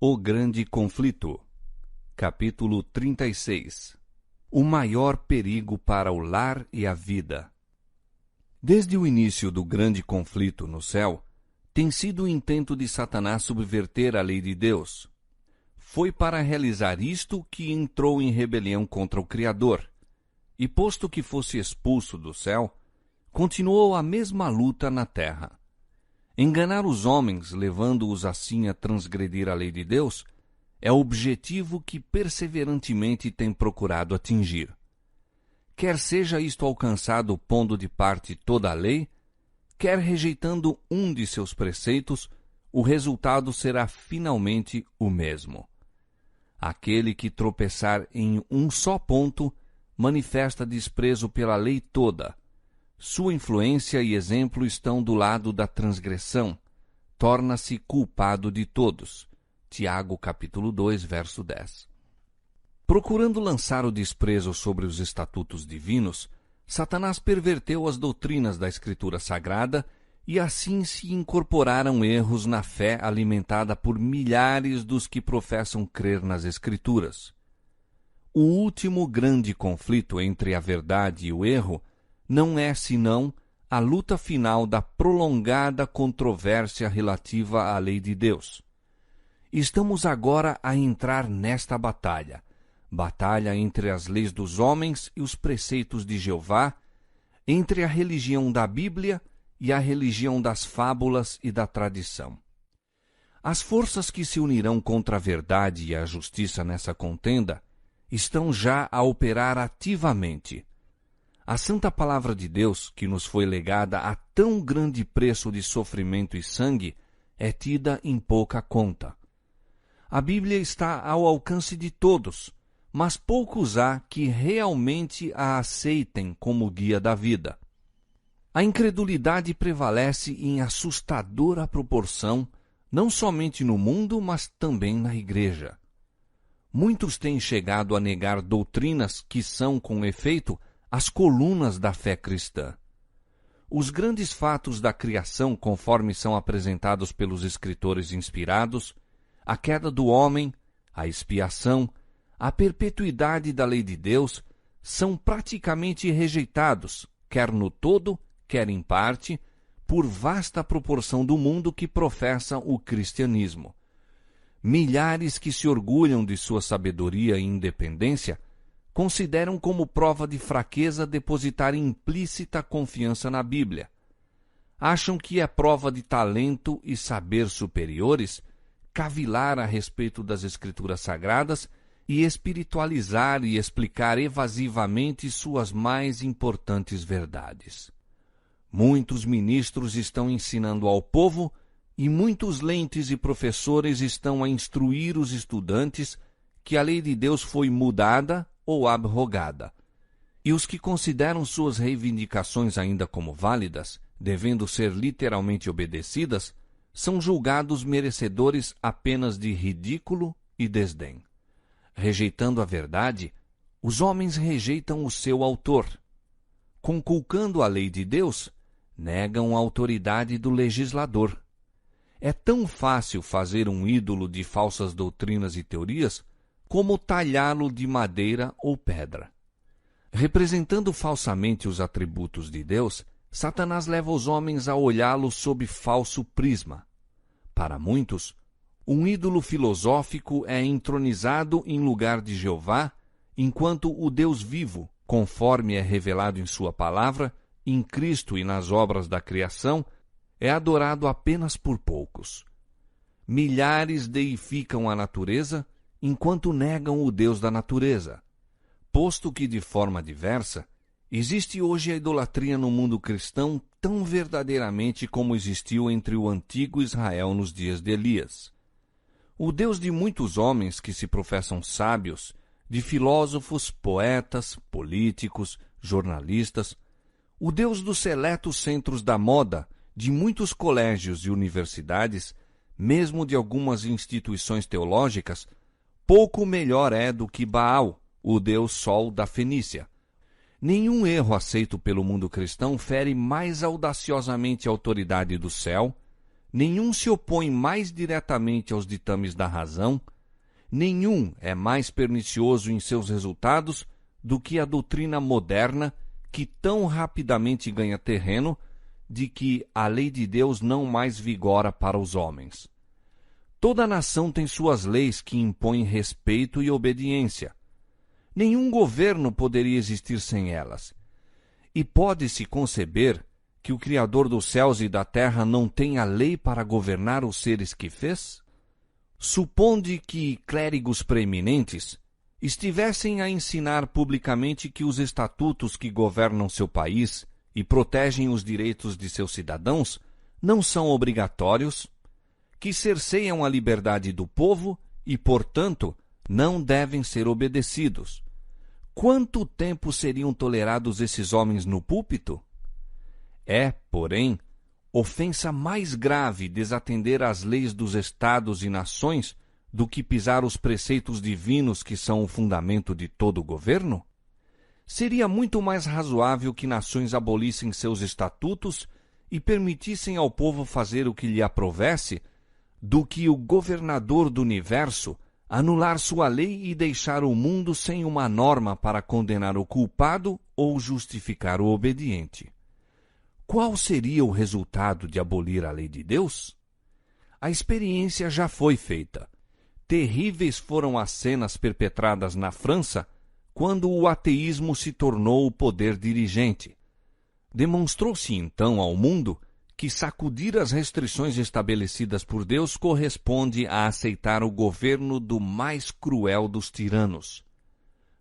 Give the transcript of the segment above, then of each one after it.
O Grande Conflito. Capítulo 36. O maior perigo para o lar e a vida. Desde o início do grande conflito no céu, tem sido o intento de Satanás subverter a lei de Deus. Foi para realizar isto que entrou em rebelião contra o Criador, e posto que fosse expulso do céu, continuou a mesma luta na terra. Enganar os homens, levando-os assim a transgredir a lei de Deus, é o objetivo que perseverantemente tem procurado atingir. Quer seja isto alcançado pondo de parte toda a lei, quer rejeitando um de seus preceitos, o resultado será finalmente o mesmo. Aquele que tropeçar em um só ponto manifesta desprezo pela lei toda. Sua influência e exemplo estão do lado da transgressão. Torna-se culpado de todos. Tiago, capítulo 2, verso 10. Procurando lançar o desprezo sobre os estatutos divinos, Satanás perverteu as doutrinas da Escritura Sagrada e assim se incorporaram erros na fé alimentada por milhares dos que professam crer nas Escrituras. O último grande conflito entre a verdade e o erro não é senão a luta final da prolongada controvérsia relativa à lei de Deus. Estamos agora a entrar nesta batalha entre as leis dos homens e os preceitos de Jeová, entre a religião da Bíblia e a religião das fábulas e da tradição. As forças que se unirão contra a verdade e a justiça nessa contenda estão já a operar ativamente. A santa palavra de Deus, que nos foi legada a tão grande preço de sofrimento e sangue, é tida em pouca conta. A Bíblia está ao alcance de todos, mas poucos há que realmente a aceitem como guia da vida. A incredulidade prevalece em assustadora proporção, não somente no mundo, mas também na Igreja. Muitos têm chegado a negar doutrinas que são, com efeito, as colunas da fé cristã. Os grandes fatos da criação, conforme são apresentados pelos escritores inspirados, a queda do homem, a expiação, a perpetuidade da lei de Deus, são praticamente rejeitados, quer no todo, quer em parte, por vasta proporção do mundo que professa o cristianismo. Milhares que se orgulham de sua sabedoria e independência consideram como prova de fraqueza depositar implícita confiança na Bíblia. Acham que é prova de talento e saber superiores cavilar a respeito das Escrituras Sagradas e espiritualizar e explicar evasivamente suas mais importantes verdades. Muitos ministros estão ensinando ao povo e muitos lentes e professores estão a instruir os estudantes que a lei de Deus foi mudada ou abrogada, e os que consideram suas reivindicações ainda como válidas, devendo ser literalmente obedecidas, são julgados merecedores apenas de ridículo e desdém. Rejeitando a verdade, os homens rejeitam o seu autor. Conculcando a lei de Deus, negam a autoridade do legislador. É tão fácil fazer um ídolo de falsas doutrinas e teorias como talhá-lo de madeira ou pedra. Representando falsamente os atributos de Deus, Satanás leva os homens a olhá-lo sob falso prisma. Para muitos, um ídolo filosófico é entronizado em lugar de Jeová, enquanto o Deus vivo, conforme é revelado em sua palavra, em Cristo e nas obras da criação, é adorado apenas por poucos. Milhares deificam a natureza, enquanto negam o Deus da natureza. Posto que, de forma diversa, existe hoje a idolatria no mundo cristão tão verdadeiramente como existiu entre o antigo Israel nos dias de Elias. O Deus de muitos homens que se professam sábios, de filósofos, poetas, políticos, jornalistas, o Deus dos seletos centros da moda, de muitos colégios e universidades, mesmo de algumas instituições teológicas, pouco melhor é do que Baal, o deus Sol da Fenícia. Nenhum erro aceito pelo mundo cristão fere mais audaciosamente a autoridade do céu, nenhum se opõe mais diretamente aos ditames da razão, nenhum é mais pernicioso em seus resultados do que a doutrina moderna, que tão rapidamente ganha terreno, de que a lei de Deus não mais vigora para os homens. Toda nação tem suas leis que impõem respeito e obediência. Nenhum governo poderia existir sem elas. E pode-se conceber que o Criador dos céus e da terra não tenha lei para governar os seres que fez? Suponde que clérigos preeminentes estivessem a ensinar publicamente que os estatutos que governam seu país e protegem os direitos de seus cidadãos não são obrigatórios, que cerceiam a liberdade do povo e, portanto, não devem ser obedecidos. Quanto tempo seriam tolerados esses homens no púlpito? É, porém, ofensa mais grave desatender às leis dos estados e nações do que pisar os preceitos divinos que são o fundamento de todo o governo? Seria muito mais razoável que nações abolissem seus estatutos e permitissem ao povo fazer o que lhe aprovesse, do que o governador do universo anular sua lei e deixar o mundo sem uma norma para condenar o culpado ou justificar o obediente. Qual seria o resultado de abolir a lei de Deus? A experiência já foi feita. Terríveis foram as cenas perpetradas na França quando o ateísmo se tornou o poder dirigente. Demonstrou-se então ao mundo que sacudir as restrições estabelecidas por Deus corresponde a aceitar o governo do mais cruel dos tiranos.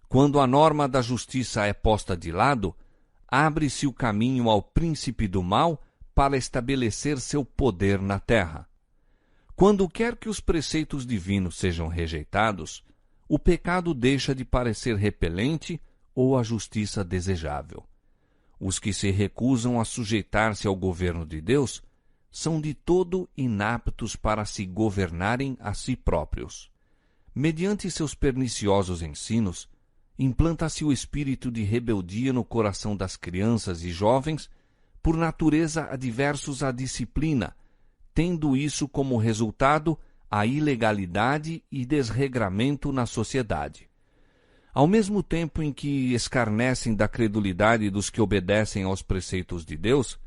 Quando a norma da justiça é posta de lado, abre-se o caminho ao príncipe do mal para estabelecer seu poder na terra. Quando quer que os preceitos divinos sejam rejeitados, o pecado deixa de parecer repelente ou a justiça desejável. Os que se recusam a sujeitar-se ao governo de Deus são de todo inaptos para se governarem a si próprios. Mediante seus perniciosos ensinos, implanta-se o espírito de rebeldia no coração das crianças e jovens, por natureza adversos à disciplina, tendo isso como resultado a ilegalidade e desregramento na sociedade. Ao mesmo tempo em que escarnecem da credulidade dos que obedecem aos preceitos de Deus,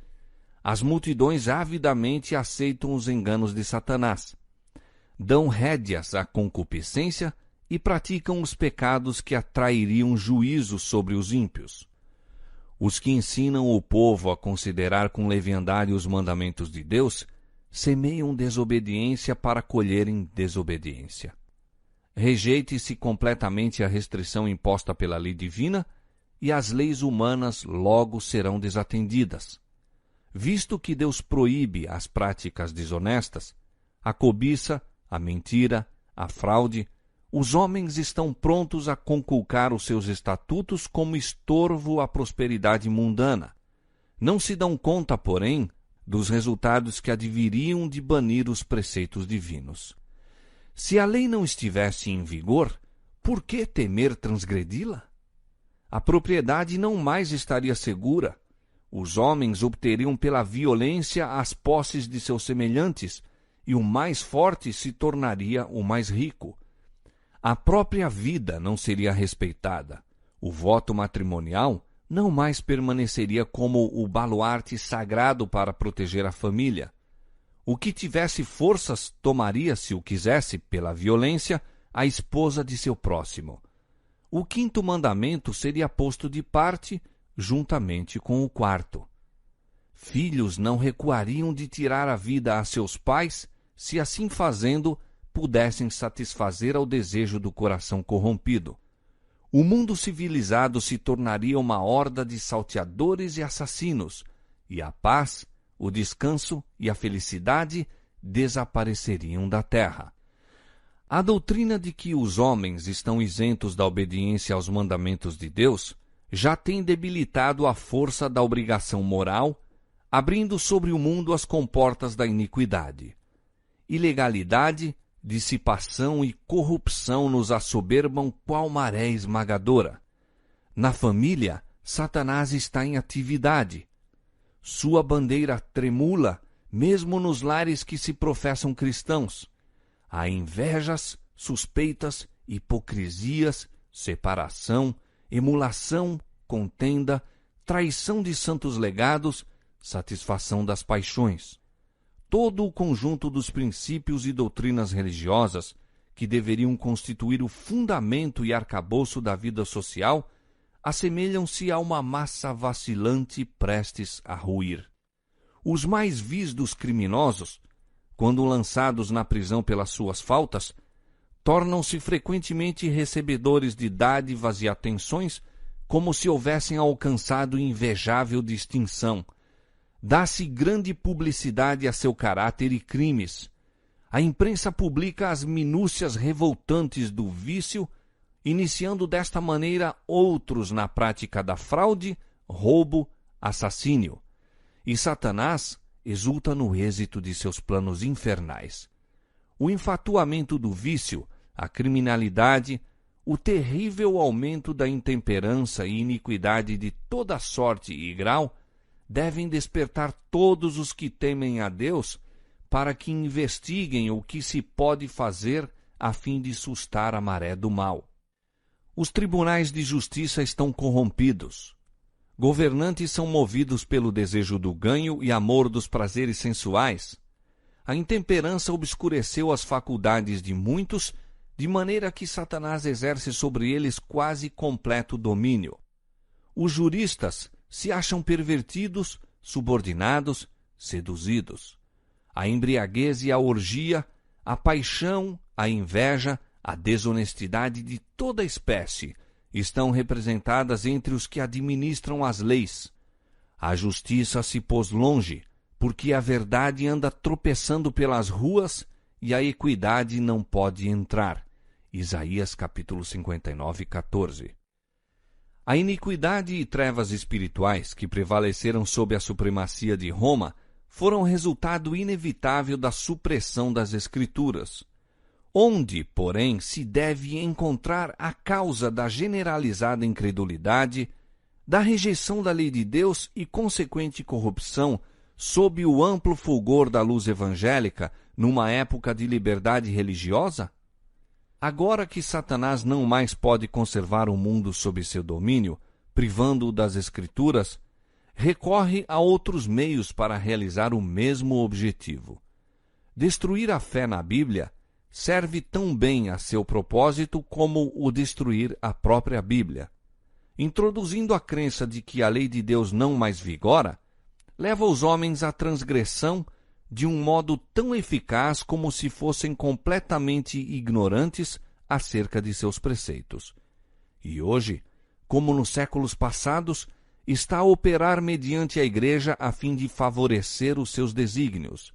as multidões avidamente aceitam os enganos de Satanás, dão rédeas à concupiscência e praticam os pecados que atrairiam juízo sobre os ímpios. Os que ensinam o povo a considerar com leviandade os mandamentos de Deus semeiam desobediência para colherem desobediência. Rejeite-se completamente a restrição imposta pela lei divina e as leis humanas logo serão desatendidas. Visto que Deus proíbe as práticas desonestas, a cobiça, a mentira, a fraude, os homens estão prontos a conculcar os seus estatutos como estorvo à prosperidade mundana. Não se dão conta, porém, dos resultados que adviriam de banir os preceitos divinos. Se a lei não estivesse em vigor, por que temer transgredi-la? A propriedade não mais estaria segura. Os homens obteriam pela violência as posses de seus semelhantes, e o mais forte se tornaria o mais rico. A própria vida não seria respeitada. O voto matrimonial não mais permaneceria como o baluarte sagrado para proteger a família. O que tivesse forças tomaria, se o quisesse, pela violência, a esposa de seu próximo. O quinto mandamento seria posto de parte, juntamente com o quarto. Filhos não recuariam de tirar a vida a seus pais, se assim fazendo pudessem satisfazer ao desejo do coração corrompido. O mundo civilizado se tornaria uma horda de salteadores e assassinos, e a paz, o descanso e a felicidade desapareceriam da terra. A doutrina de que os homens estão isentos da obediência aos mandamentos de Deus já tem debilitado a força da obrigação moral, abrindo sobre o mundo as comportas da iniquidade. Ilegalidade, dissipação e corrupção nos assoberbam qual maré esmagadora. Na família, Satanás está em atividade. Sua bandeira tremula mesmo nos lares que se professam cristãos. Há invejas, suspeitas, hipocrisias, separação, emulação, contenda, traição de santos legados, satisfação das paixões. Todo o conjunto dos princípios e doutrinas religiosas que deveriam constituir o fundamento e arcabouço da vida social assemelham-se a uma massa vacilante prestes a ruir. Os mais vis dos criminosos, quando lançados na prisão pelas suas faltas, tornam-se frequentemente recebedores de dádivas e atenções como se houvessem alcançado invejável distinção. Dá-se grande publicidade a seu caráter e crimes. A imprensa publica as minúcias revoltantes do vício, iniciando desta maneira outros na prática da fraude, roubo, assassínio. E Satanás exulta no êxito de seus planos infernais. O enfatuamento do vício, a criminalidade, o terrível aumento da intemperança e iniquidade de toda sorte e grau devem despertar todos os que temem a Deus para que investiguem o que se pode fazer a fim de sustar a maré do mal. Os tribunais de justiça estão corrompidos. Governantes são movidos pelo desejo do ganho e amor dos prazeres sensuais. A intemperança obscureceu as faculdades de muitos, de maneira que Satanás exerce sobre eles quase completo domínio. Os juristas se acham pervertidos, subordinados, seduzidos. A embriaguez e a orgia, a paixão, a inveja, a desonestidade de toda espécie estão representadas entre os que administram as leis. A justiça se pôs longe, porque a verdade anda tropeçando pelas ruas e a equidade não pode entrar. Isaías capítulo 59, 14. A iniquidade e trevas espirituais que prevaleceram sob a supremacia de Roma foram resultado inevitável da supressão das Escrituras. Onde, porém, se deve encontrar a causa da generalizada incredulidade, da rejeição da lei de Deus e consequente corrupção sob o amplo fulgor da luz evangélica numa época de liberdade religiosa? Agora que Satanás não mais pode conservar o mundo sob seu domínio, privando-o das Escrituras, recorre a outros meios para realizar o mesmo objetivo. Destruir a fé na Bíblia serve tão bem a seu propósito como o destruir a própria Bíblia. Introduzindo a crença de que a lei de Deus não mais vigora, leva os homens à transgressão de um modo tão eficaz como se fossem completamente ignorantes acerca de seus preceitos. E hoje, como nos séculos passados, está a operar mediante a Igreja a fim de favorecer os seus desígnios.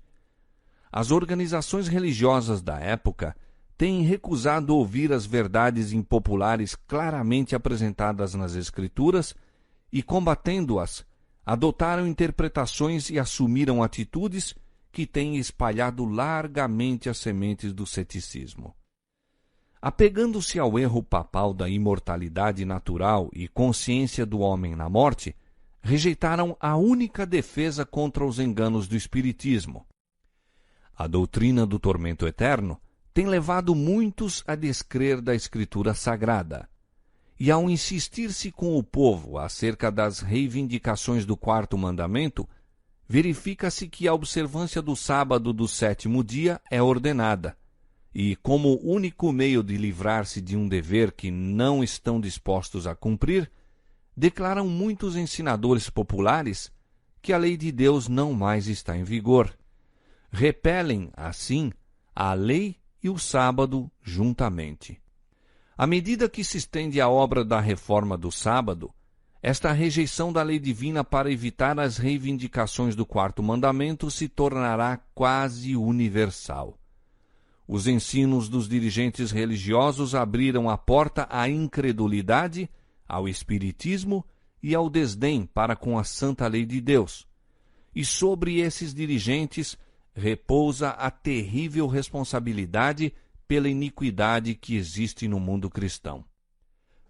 As organizações religiosas da época têm recusado ouvir as verdades impopulares claramente apresentadas nas Escrituras e, combatendo-as, adotaram interpretações e assumiram atitudes que têm espalhado largamente as sementes do ceticismo. Apegando-se ao erro papal da imortalidade natural e consciência do homem na morte, rejeitaram a única defesa contra os enganos do Espiritismo. A doutrina do tormento eterno tem levado muitos a descrer da Escritura Sagrada. E ao insistir-se com o povo acerca das reivindicações do quarto mandamento, verifica-se que a observância do sábado do sétimo dia é ordenada, e como único meio de livrar-se de um dever que não estão dispostos a cumprir, declaram muitos ensinadores populares que a lei de Deus não mais está em vigor. Repelem, assim, a lei e o sábado juntamente. À medida que se estende a obra da reforma do sábado, esta rejeição da lei divina para evitar as reivindicações do quarto mandamento se tornará quase universal. Os ensinos dos dirigentes religiosos abriram a porta à incredulidade, ao espiritismo e ao desdém para com a santa lei de Deus. E sobre esses dirigentes repousa a terrível responsabilidade pela iniquidade que existe no mundo cristão.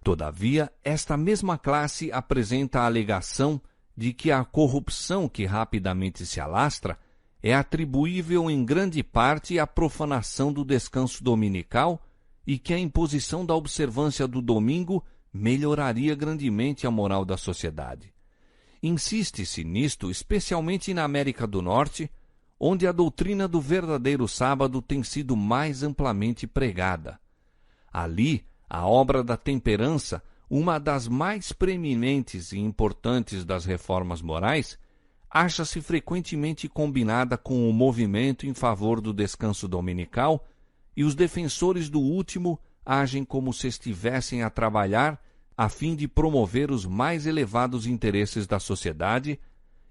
Todavia, esta mesma classe apresenta a alegação de que a corrupção que rapidamente se alastra é atribuível em grande parte à profanação do descanso dominical e que a imposição da observância do domingo melhoraria grandemente a moral da sociedade. Insiste-se nisto especialmente na América do Norte, onde a doutrina do verdadeiro sábado tem sido mais amplamente pregada. Ali, a obra da temperança, uma das mais preeminentes e importantes das reformas morais, acha-se frequentemente combinada com o movimento em favor do descanso dominical, e os defensores do último agem como se estivessem a trabalhar a fim de promover os mais elevados interesses da sociedade,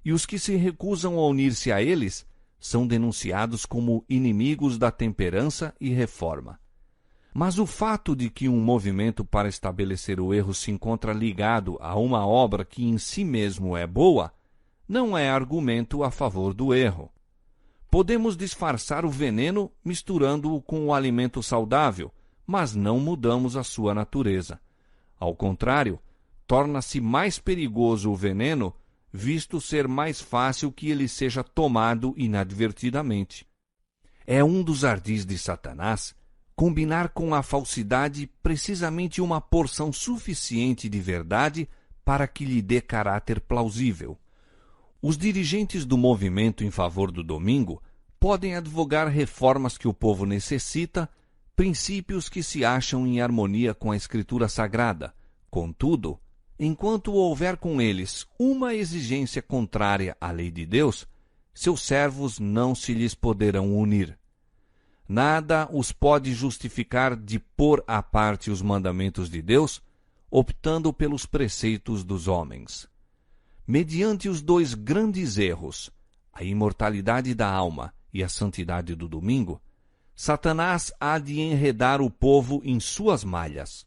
e os que se recusam a unir-se a eles são denunciados como inimigos da temperança e reforma. Mas o fato de que um movimento para estabelecer o erro se encontra ligado a uma obra que em si mesmo é boa, não é argumento a favor do erro. Podemos disfarçar o veneno misturando-o com o alimento saudável, mas não mudamos a sua natureza. Ao contrário, torna-se mais perigoso o veneno, visto ser mais fácil que ele seja tomado inadvertidamente. É um dos ardis de Satanás combinar com a falsidade precisamente uma porção suficiente de verdade para que lhe dê caráter plausível. Os dirigentes do movimento em favor do domingo podem advogar reformas que o povo necessita, princípios que se acham em harmonia com a Escritura Sagrada. Contudo, enquanto houver com eles uma exigência contrária à lei de Deus, seus servos não se lhes poderão unir. Nada os pode justificar de pôr à parte os mandamentos de Deus, optando pelos preceitos dos homens. Mediante os dois grandes erros, a imortalidade da alma e a santidade do domingo, Satanás há de enredar o povo em suas malhas.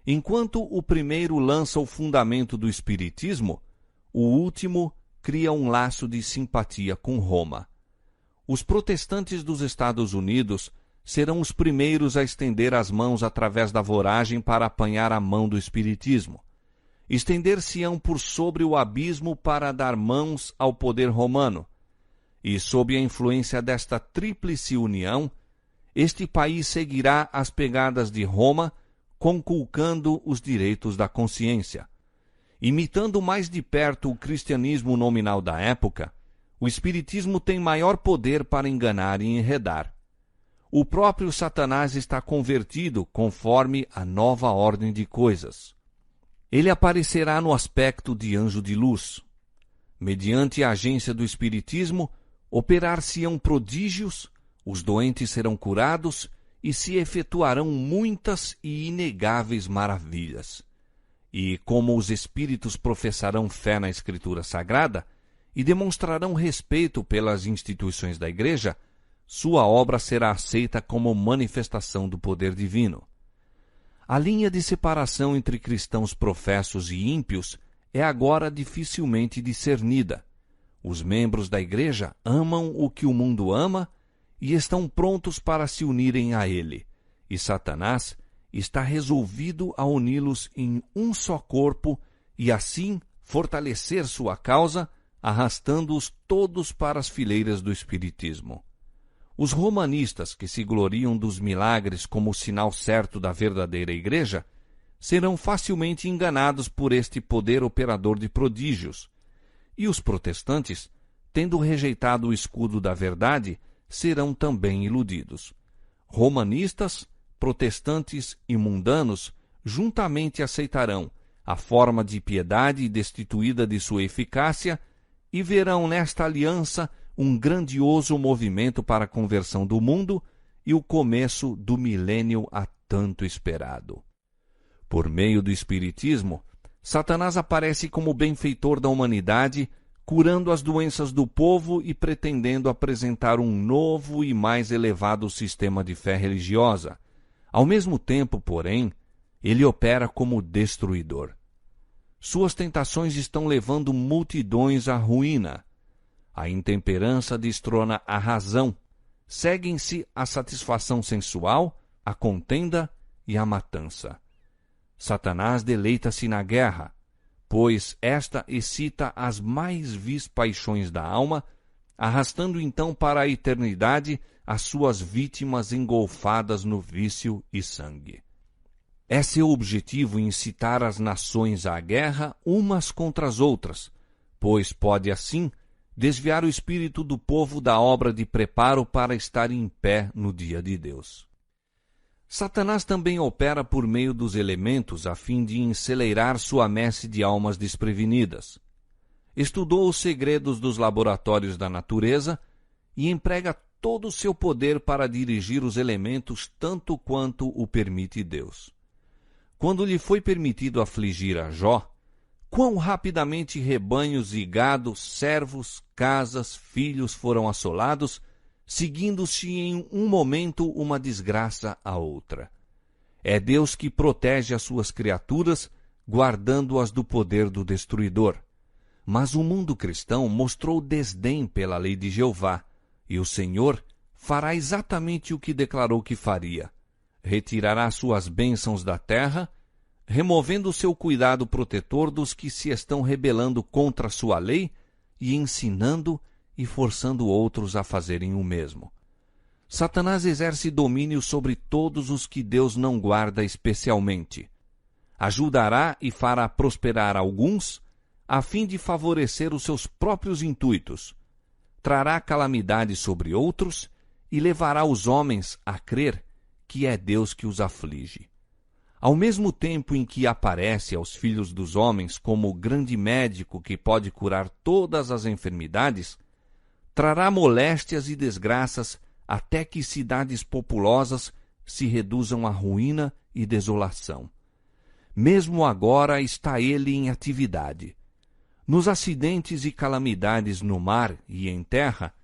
Enquanto o primeiro lança o fundamento do espiritismo, o último cria um laço de simpatia com Roma. Os protestantes dos Estados Unidos serão os primeiros a estender as mãos através da voragem para apanhar a mão do espiritismo. Estender-se-ão por sobre o abismo para dar mãos ao poder romano. E, sob a influência desta tríplice união, este país seguirá as pegadas de Roma, conculcando os direitos da consciência. Imitando mais de perto o cristianismo nominal da época, o espiritismo tem maior poder para enganar e enredar. O próprio Satanás está convertido conforme a nova ordem de coisas. Ele aparecerá no aspecto de anjo de luz. Mediante a agência do espiritismo, operar-se-ão prodígios, os doentes serão curados e se efetuarão muitas e inegáveis maravilhas. E como os espíritos professarão fé na Escritura Sagrada e demonstrarão respeito pelas instituições da Igreja, sua obra será aceita como manifestação do poder divino. A linha de separação entre cristãos professos e ímpios é agora dificilmente discernida. Os membros da Igreja amam o que o mundo ama e estão prontos para se unirem a ele, e Satanás está resolvido a uni-los em um só corpo e assim fortalecer sua causa, arrastando-os todos para as fileiras do espiritismo. Os romanistas, que se gloriam dos milagres como sinal certo da verdadeira Igreja, serão facilmente enganados por este poder operador de prodígios. E os protestantes, tendo rejeitado o escudo da verdade, serão também iludidos. Romanistas, protestantes e mundanos juntamente aceitarão a forma de piedade destituída de sua eficácia e verão nesta aliança um grandioso movimento para a conversão do mundo e o começo do milênio há tanto esperado. Por meio do espiritismo, Satanás aparece como benfeitor da humanidade, curando as doenças do povo e pretendendo apresentar um novo e mais elevado sistema de fé religiosa. Ao mesmo tempo, porém, ele opera como destruidor. Suas tentações estão levando multidões à ruína. A intemperança destrona a razão. Seguem-se a satisfação sensual, a contenda e a matança. Satanás deleita-se na guerra, pois esta excita as mais vis paixões da alma arrastando então para a eternidade as suas vítimas engolfadas no vício e sangue. É seu objetivo incitar as nações à guerra umas contra as outras, pois pode assim desviar o espírito do povo da obra de preparo para estar em pé no dia de Deus. Satanás também opera por meio dos elementos a fim de enceleirar sua messe de almas desprevenidas. Estudou os segredos dos laboratórios da natureza e emprega todo o seu poder para dirigir os elementos tanto quanto o permite Deus. Quando lhe foi permitido afligir a Jó, quão rapidamente rebanhos e gado, servos, casas, filhos foram assolados, seguindo-se em um momento uma desgraça a outra. É Deus que protege as suas criaturas, guardando-as do poder do destruidor. Mas o mundo cristão mostrou desdém pela lei de Jeová, e o Senhor fará exatamente o que declarou que faria. Retirará suas bênçãos da terra, removendo seu cuidado protetor dos que se estão rebelando contra sua lei e ensinando e forçando outros a fazerem o mesmo. Satanás exerce domínio sobre todos os que Deus não guarda especialmente. Ajudará e fará prosperar alguns, a fim de favorecer os seus próprios intuitos. Trará calamidade sobre outros e levará os homens a crer que é Deus que os aflige. Ao mesmo tempo em que aparece aos filhos dos homens como o grande médico que pode curar todas as enfermidades, trará moléstias e desgraças até que cidades populosas se reduzam à ruína e desolação. Mesmo agora está ele em atividade. Nos acidentes e calamidades no mar e em terra,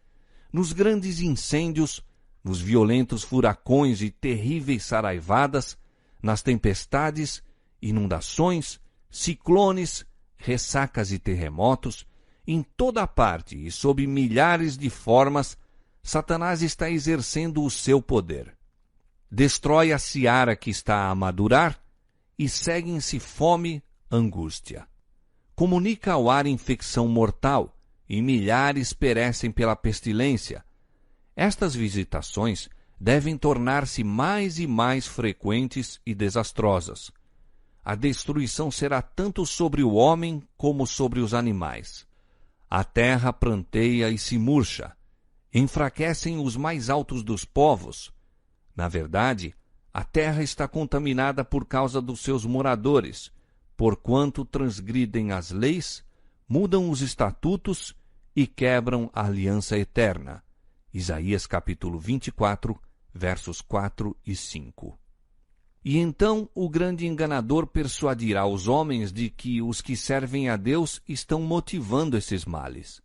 nos grandes incêndios, nos violentos furacões e terríveis saraivadas, nas tempestades, inundações, ciclones, ressacas e terremotos, em toda parte e sob milhares de formas, Satanás está exercendo o seu poder. Destrói a seara que está a madurar e seguem-se fome, angústia. Comunica ao ar infecção mortal e milhares perecem pela pestilência. Estas visitações devem tornar-se mais e mais frequentes e desastrosas. A destruição será tanto sobre o homem como sobre os animais. A terra pranteia e se murcha. Enfraquecem os mais altos dos povos. Na verdade, a terra está contaminada por causa dos seus moradores, porquanto transgridem as leis, mudam os estatutos e quebram a aliança eterna. Isaías capítulo 24, versos 4 e 5. E então o grande enganador persuadirá os homens de que os que servem a Deus estão motivando esses males.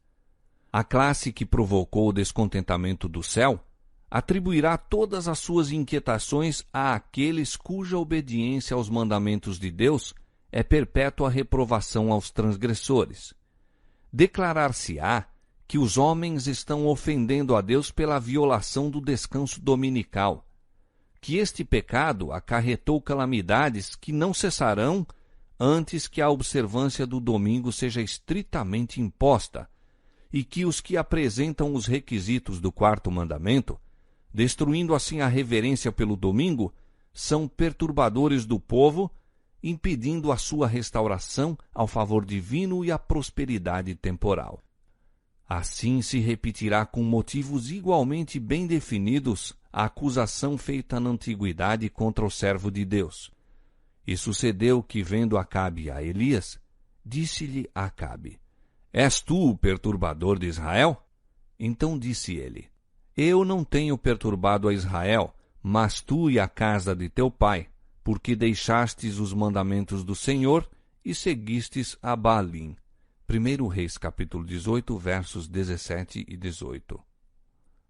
A classe que provocou o descontentamento do céu atribuirá todas as suas inquietações àqueles cuja obediência aos mandamentos de Deus é perpétua reprovação aos transgressores. Declarar-se-á que os homens estão ofendendo a Deus pela violação do descanso dominical, que este pecado acarretou calamidades que não cessarão antes que a observância do domingo seja estritamente imposta, e que os que apresentam os requisitos do quarto mandamento, destruindo assim a reverência pelo domingo, são perturbadores do povo, impedindo a sua restauração ao favor divino e a prosperidade temporal. Assim se repetirá com motivos igualmente bem definidos a acusação feita na antiguidade contra o servo de Deus. E sucedeu que, vendo Acabe a Elias, disse-lhe Acabe: És tu o perturbador de Israel? Então disse ele: Eu não tenho perturbado a Israel, mas tu e a casa de teu pai, porque deixastes os mandamentos do Senhor e seguistes a Baalim. 1 Reis capítulo 18, versos 17 e 18.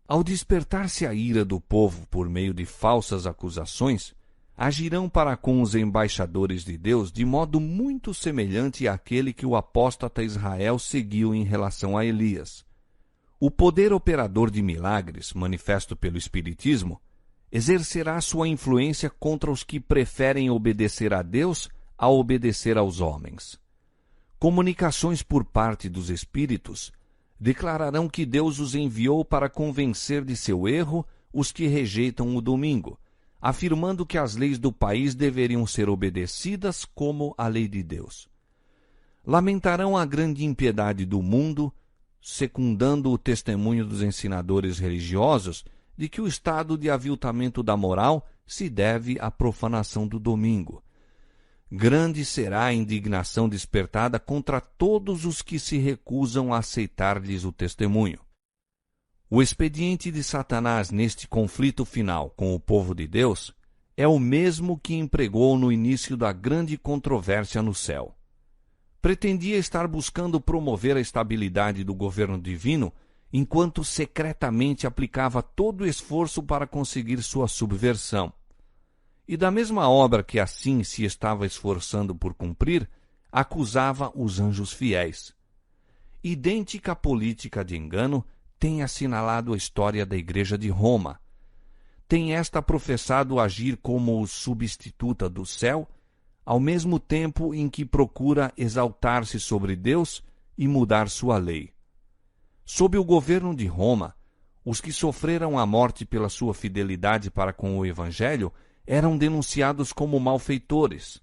Ao despertar-se a ira do povo por meio de falsas acusações, agirão para com os embaixadores de Deus de modo muito semelhante àquele que o apóstata Israel seguiu em relação a Elias. O poder operador de milagres, manifesto pelo Espiritismo, exercerá sua influência contra os que preferem obedecer a Deus a obedecer aos homens. Comunicações por parte dos espíritos Declararão que Deus os enviou para convencer de seu erro os que rejeitam o domingo, afirmando que as leis do país deveriam ser obedecidas como a lei de Deus. Lamentarão a grande impiedade do mundo, secundando o testemunho dos ensinadores religiosos de que o estado de aviltamento da moral se deve à profanação do domingo. Grande será a indignação despertada contra todos os que se recusam a aceitar-lhes o testemunho. O expediente de Satanás neste conflito final com o povo de Deus é o mesmo que empregou no início da grande controvérsia no céu. Pretendia estar buscando promover a estabilidade do governo divino, enquanto secretamente aplicava todo o esforço para conseguir sua subversão. E da mesma obra que assim se estava esforçando por cumprir, acusava os anjos fiéis. Idêntica política de engano tem assinalado a história da Igreja de Roma. Tem esta professado agir como substituta do céu, ao mesmo tempo em que procura exaltar-se sobre Deus e mudar sua lei. Sob o governo de Roma, os que sofreram a morte pela sua fidelidade para com o Evangelho eram denunciados como malfeitores.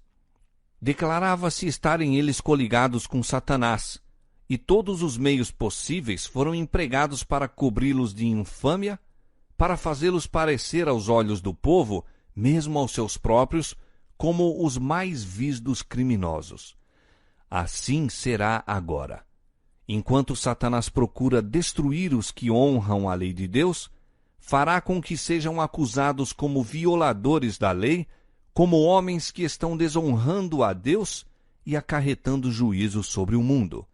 Declarava-se estarem eles coligados com Satanás, e todos os meios possíveis foram empregados para cobri-los de infâmia, para fazê-los parecer aos olhos do povo, mesmo aos seus próprios, como os mais vis dos criminosos. Assim será agora. Enquanto Satanás procura destruir os que honram a lei de Deus, fará com que sejam acusados como violadores da lei, como homens que estão desonrando a Deus e acarretando juízo sobre o mundo.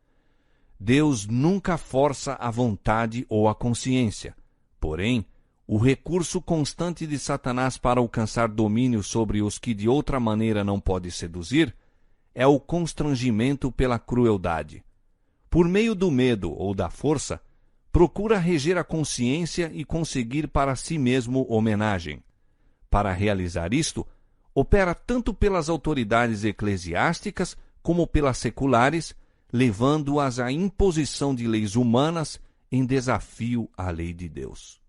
Deus nunca força a vontade ou a consciência. Porém, o recurso constante de Satanás para alcançar domínio sobre os que de outra maneira não pode seduzir é o constrangimento pela crueldade. Por meio do medo ou da força, procura reger a consciência e conseguir para si mesmo homenagem. Para realizar isto, opera tanto pelas autoridades eclesiásticas como pelas seculares, levando-as à imposição de leis humanas em desafio à lei de Deus.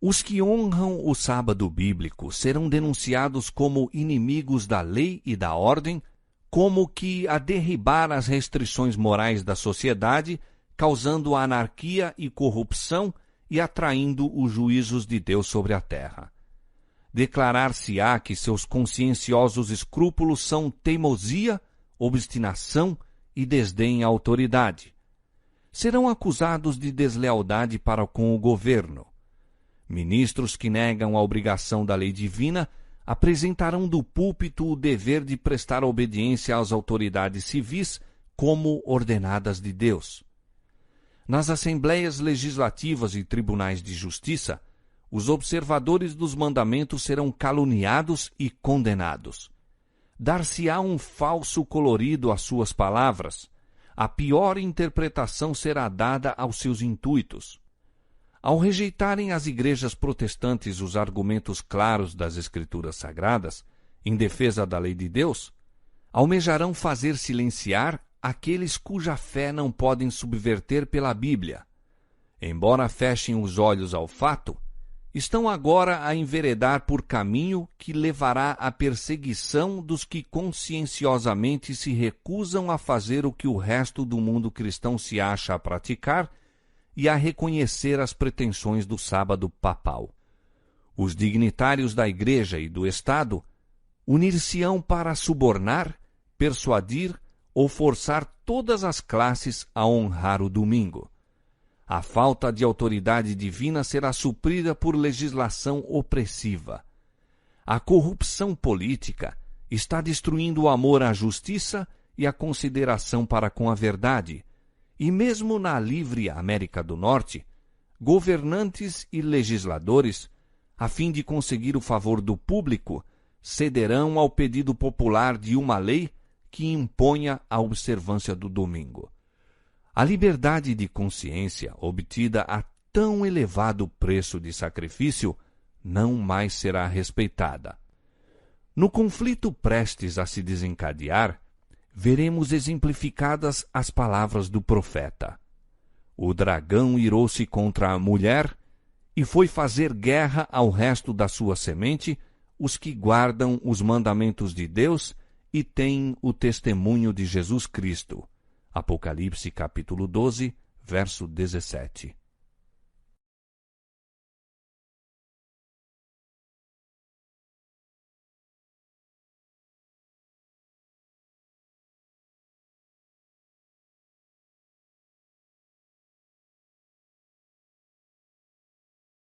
Os que honram o sábado bíblico serão denunciados como inimigos da lei e da ordem, como que a derribar as restrições morais da sociedade, causando anarquia e corrupção e atraindo os juízos de Deus sobre a terra. Declarar-se-á que seus conscienciosos escrúpulos são teimosia, obstinação e desdém à autoridade. Serão acusados de deslealdade para com o governo. Ministros que negam a obrigação da lei divina apresentarão do púlpito o dever de prestar obediência às autoridades civis como ordenadas de Deus. Nas assembleias legislativas e tribunais de justiça, os observadores dos mandamentos serão caluniados e condenados. Dar-se-á um falso colorido às suas palavras. A pior interpretação será dada aos seus intuitos. Ao rejeitarem as igrejas protestantes os argumentos claros das Escrituras Sagradas, em defesa da lei de Deus, almejarão fazer silenciar aqueles cuja fé não podem subverter pela Bíblia. Embora fechem os olhos ao fato, estão agora a enveredar por caminho que levará à perseguição dos que conscienciosamente se recusam a fazer o que o resto do mundo cristão se acha a praticar e a reconhecer as pretensões do sábado papal. Os dignitários da Igreja e do Estado unir-se-ão para subornar, persuadir ou forçar todas as classes a honrar o domingo. A falta de autoridade divina será suprida por legislação opressiva. A corrupção política está destruindo o amor à justiça e a consideração para com a verdade, e mesmo na livre América do Norte, governantes e legisladores, a fim de conseguir o favor do público, cederão ao pedido popular de uma lei que imponha a observância do domingo. A liberdade de consciência, obtida a tão elevado preço de sacrifício, não mais será respeitada. No conflito prestes a se desencadear, veremos exemplificadas as palavras do profeta. O dragão irou-se contra a mulher e foi fazer guerra ao resto da sua semente, os que guardam os mandamentos de Deus e têm o testemunho de Jesus Cristo. Apocalipse capítulo 12, verso 17.